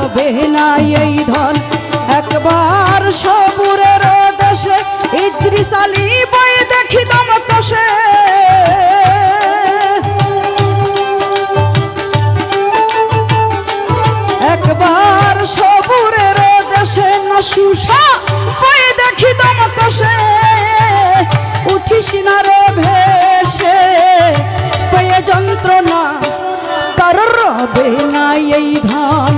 রবে না এই ধন। একবার সবুরের দেশে ইদ্রিস আলী বই দেখি দমকসে, একবার সবুরের দেশে নসুষা বই দেখি দমকসে, উঠিস না রে ভেসে পেয়ে যন্ত্রণা কারোর রবে না এই ধন।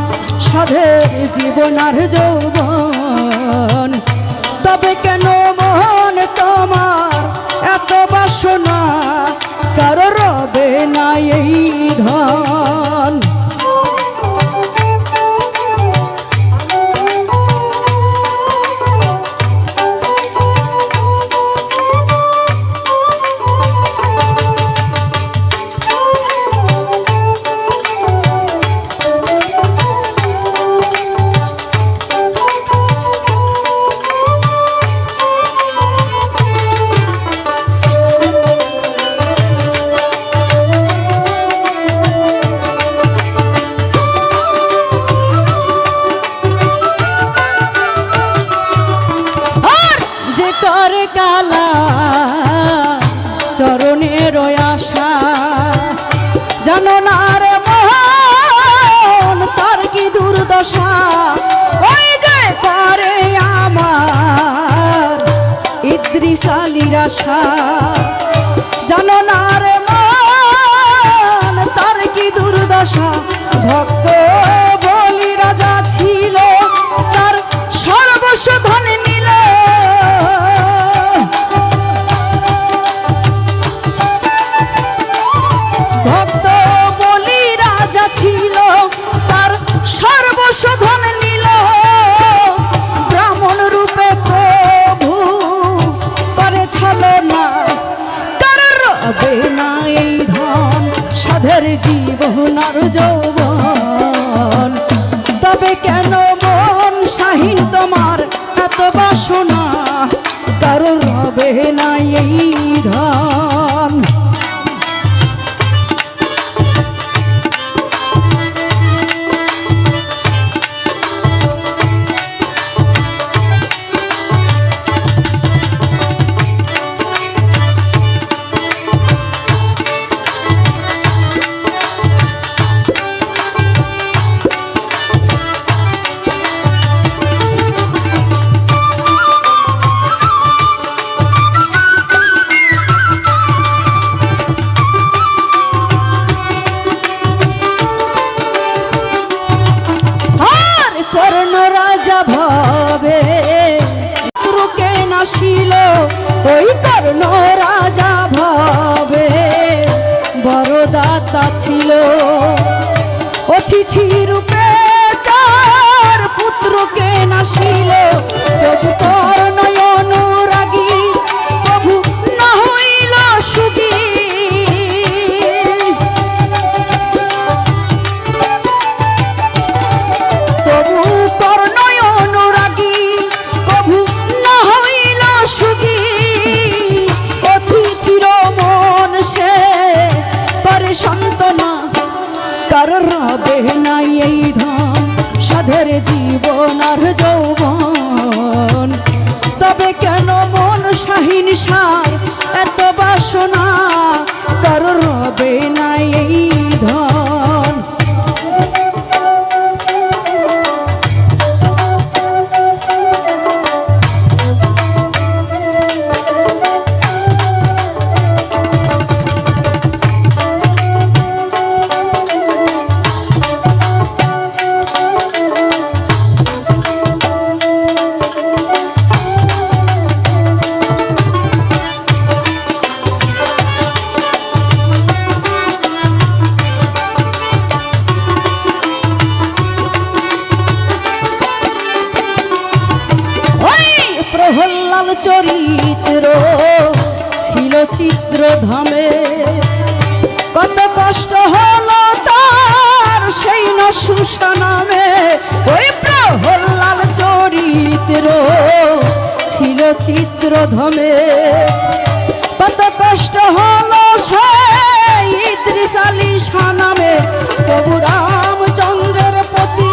সাধের জীবন আর যৌবন, তবে কেন মন তোমার এত বাসনা, কারোর রবে না এই ধন। কালা চরণের আশা জানো না রে মন তার কি দুর্দশা, ওই যে করে আমার ইদ্রিস আলীর আশা। জানো না রে মন তার কি দুর্দশা, ভক্ত বলি রাজা ছিল তার সর্বস্ব ধন নিল, ভক্ত বলি রাজা ছিল তার সর্বস্ব ধন নিল, ব্রাহ্মণ রূপে প্রভু করে ছলনা, কারোর রবে না এই ধন। সাধের জীবন আর যৌবন, তবে কেন মন শাহীন তোমার এত বাসনা, কারোর রবে না এই ধন। ওই কর্ণ রাজা ভবে বড় দাতা ছিল, অতিথি রূপে তার পুত্রকে নাসিল, তবু কর্ণ অনুরাগী প্রভু না হইল সুখী, তবু কর্ণ অনুরাগী প্রভু না হইল সুখী, অতিথির মন সে করে সান্ত্বনা, কারোর রবে না এই ধন। সাধের জীবন আর যৌবন, তবে কেন মন শাহীন সার এত বাসনা, কারোর রবে না এই ধন। প্রহ্লাদ চরিত্র ছিল চিত্রধামে, কত কষ্ট হলো তার সেই নসুষা নামে। ওই প্রহ্লাদ চরিত্র ছিল চিত্রধামে, কত কষ্ট হলো সেই ইদ্রিস আলী নামে। তবু রামচন্দ্রের প্রতি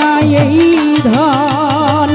না এই ধন।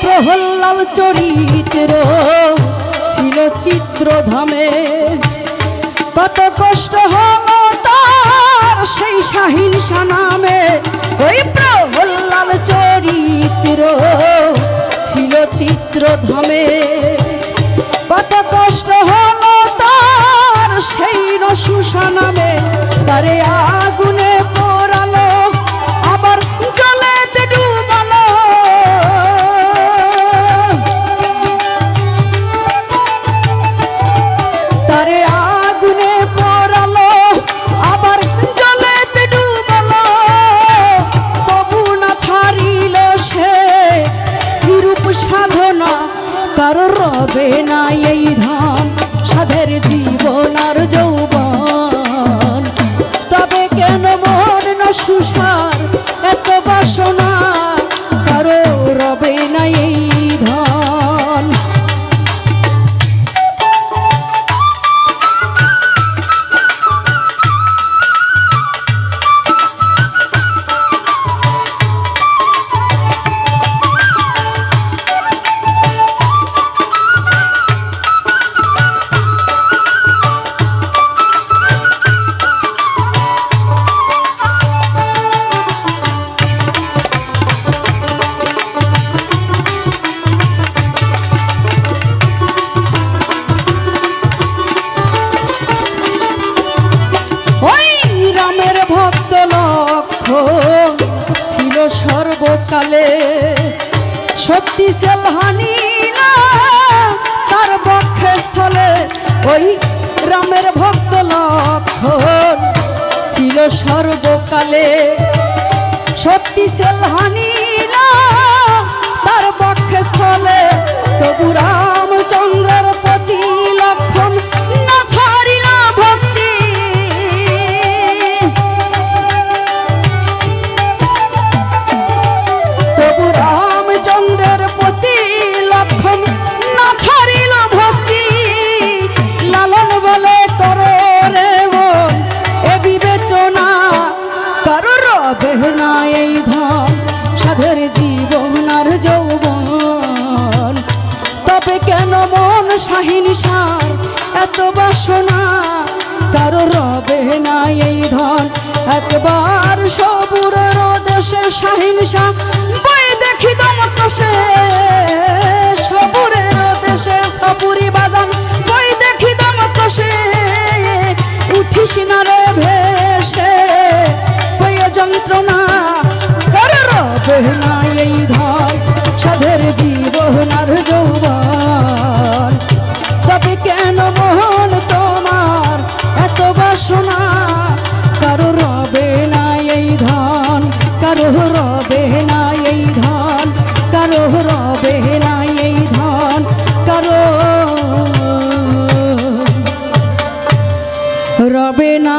প্রহ্লাদ চরিত্র ছিল চিত্রধামে, কত কষ্ট হলো তার সেই সহিংসা নামে। ওই প্রহ্লাদ চরিত্র ছিল চিত্রধামে, কত কষ্ট হলো তার সেই রসুষা নামে। তারে আগুনে পোড়ালো আবার জলেতে ডুবালো, তারে আগুনে পোড়ালো আবার জলেতে ডুবালো, তবু না ছাড়িল সে সিরূপ সাধনা। কারো রবে না এই ধন সাধের জীবন আর যৌবন, তবে কেন মন না সুসার এত বাসনা। কারো রবে না এই ধন। ছিল সর্বকালে শক্তিশাল হানি না তার বক্ষে স্থলে। ওই রামের ভক্ত লক্ষণ ছিল সর্বকালে শক্তিশাল হানি না তার বক্ষে স্থলে। তবু রামচন্দ্রের প্রতি লক্ষণ না ছাড়িল ভক্তি। তবু রামচন্দ্রের প্রতি লক্ষণ না ছাড়িল ভক্তি। লালন বলে করো রে মন এ বিবেচনা, কারো রবে না এই ধন সাধের জীবন আর যৌবন। তবে কেন মন সহিংসার এত বাসনা, কারো রবে না এই ধন। একবার সবুরের দেশে সহিংসা বই দেখি দমকসে, সবুরের দেশে সবুরি বাজান বই দেখি দমকসে। উঠিস না রে ভেসে বই যন্ত্রণা, কারো রবে না এই ধন সাধের জীবন আর যৌবন। তবে কেন মোহন তোমার এত বাসনা, কারো রবে না এই ধন, কারো রবে না এই ধন, কারো রবে না এই ধন, কারো রবে না।